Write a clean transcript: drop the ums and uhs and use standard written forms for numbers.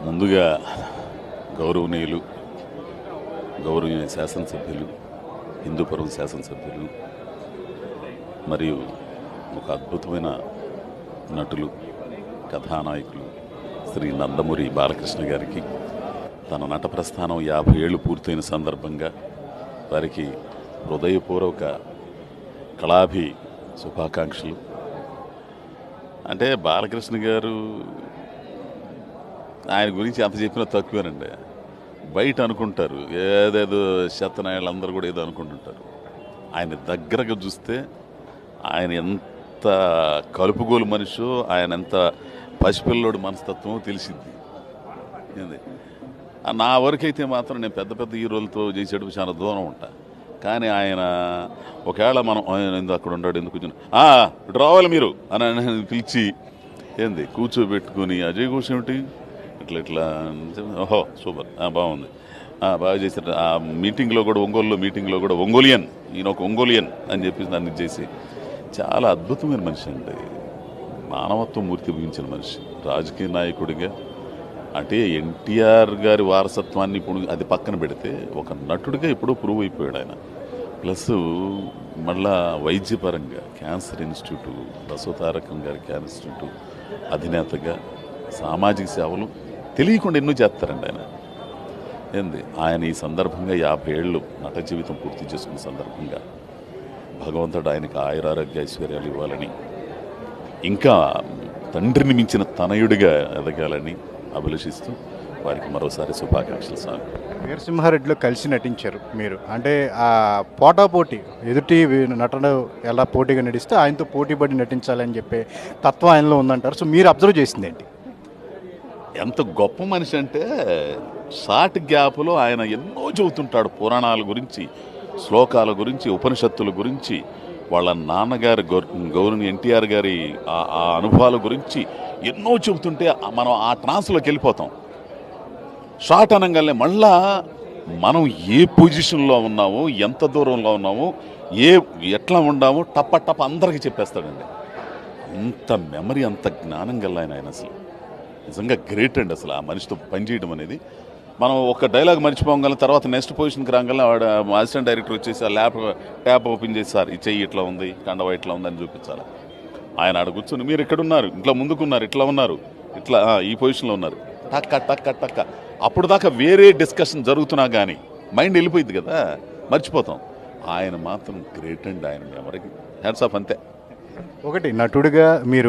ముందుగా గౌరవనీయులు గౌరవనీయ శాసనసభ్యులు, హిందూపురం శాసనసభ్యులు మరియు ఒక అద్భుతమైన నటులు, కథానాయకులు శ్రీ నందమూరి బాలకృష్ణ గారికి తన నట ప్రస్థానం 50 ఏళ్ళు పూర్తయిన సందర్భంగా వారికి హృదయపూర్వక కళాభి శుభాకాంక్షలు. అంటే బాలకృష్ణ గారు ఆయన గురించి ఎంత చెప్పినా తక్కువేనండి. బయట అనుకుంటారు ఏదేదో శతనాయాలు అందరూ కూడా ఏదో అనుకుంటుంటారు. ఆయన దగ్గరగా చూస్తే ఆయన ఎంత కలుపుగోలు మనిషి, ఆయన ఎంత పసిపిల్లోడు మనస్తత్వం తెలిసింది. నా వరకైతే మాత్రం నేను పెద్ద పెద్ద హీరోలతో చేసేటప్పుడు చాలా దూరం ఉంటా. కానీ ఆయన ఒకవేళ మనం ఆయన అక్కడ ఉన్నాడు ఎందుకు ఇటు రావాలి మీరు అని పిలిచి కూర్చోబెట్టుకొని అజయ్ ఘోష్ ఏమిటి ఇట్లా ఓహో సూపర్ బాగుంది బాగా చేశారు. ఆ మీటింగ్లో కూడా మీటింగ్లో కూడా ఒంగోలియన్, ఈయన ఒక ఒంగోలియన్ అని చెప్పి దాన్ని చేసి చాలా అద్భుతమైన మనిషి అండి. మానవత్వం మూర్తి భవించిన మనిషి. రాజకీయ నాయకుడిగా అంటే ఎన్టీఆర్ గారి వారసత్వాన్ని ఇప్పుడు అది పక్కన పెడితే ఒక నటుడిగా ఎప్పుడూ ప్రూవ్ అయిపోయాడు ఆయన. ప్లస్ మళ్ళా వైద్యపరంగా క్యాన్సర్ ఇన్స్టిట్యూట్, బసవతారకం గారి క్యాన్సర్ ఇన్స్టిట్యూట్ అధినేతగా సామాజిక సేవలు తెలియకుండా ఎన్నో చేస్తారండి ఆయన. ఆయన ఈ సందర్భంగా 50 ఏళ్ళు నట జీవితం పూర్తి చేసుకున్న సందర్భంగా భగవంతుడు ఆయనకు ఆయురారోగ్య ఐశ్వర్యాలు ఇవ్వాలని, ఇంకా తండ్రిని మించిన తనయుడిగా ఎదగాలని అభిలషిస్తూ వారికి మరోసారి శుభాకాంక్షలు. సార్ వీరసింహారెడ్డిలో కలిసి నటించారు మీరు. అంటే ఆ పోటాపోటీ ఎదుటి నటన ఎలా పోటీగా నడిస్తే ఆయనతో పోటీపడి నటించాలని చెప్పే తత్వం ఆయనలో ఉందంటారు. సో మీరు అబ్జర్వ్ చేసింది ఏంటి? ఎంత గొప్ప మనిషి అంటే షార్ట్ గ్యాప్లో ఆయన ఎన్నో చెబుతుంటాడు. పురాణాల గురించి, శ్లోకాల గురించి, ఉపనిషత్తుల గురించి, వాళ్ళ నాన్నగారి గౌరవనీయ ఎన్టీఆర్ గారి ఆ అనుభవాల గురించి ఎన్నో చెబుతుంటే మనం ఆ ట్రాన్స్లోకి వెళ్ళిపోతాం. షార్ట్ అనగానే మళ్ళా మనం ఏ పొజిషన్లో ఉన్నామో, ఎంత దూరంలో ఉన్నామో, ఎట్లా ఉండామో టప్ప అందరికీ చెప్పేస్తాడండి. అంత మెమరీ, అంత జ్ఞానం గల ఆయన అసలు నిజంగా గ్రేట్ అండి. అసలు ఆ మనిషితో పనిచేయడం అనేది, మనం ఒక డైలాగ్ మర్చిపోగలం, తర్వాత నెక్స్ట్ పొజిషన్కి రాగలం. వాడు అసిస్టెంట్ డైరెక్టర్ వచ్చేసి ఆ ట్యాప్ ఓపెన్ చేసి సార్ ఈ చెయ్యి ఇట్లా ఉంది, కండవ ఇట్లా ఉంది అని చూపించాలి. ఆయన ఆడ కూర్చొని మీరు ఎక్కడున్నారు, ఇంట్లో ముందుకున్నారు, ఇట్లా ఉన్నారు, ఇట్లా ఈ పొజిషన్లో ఉన్నారు, టక్క అప్పుడు దాకా వేరే డిస్కషన్ జరుగుతున్నా కానీ మైండ్ వెళ్ళిపోయింది కదా, మర్చిపోతాం. ఆయన మాత్రం గ్రేట్ అండి. ఆయన మెమరీకి హ్యాట్స్ ఆఫ్. అంతే. ఒకటి నటుడిగా మీరు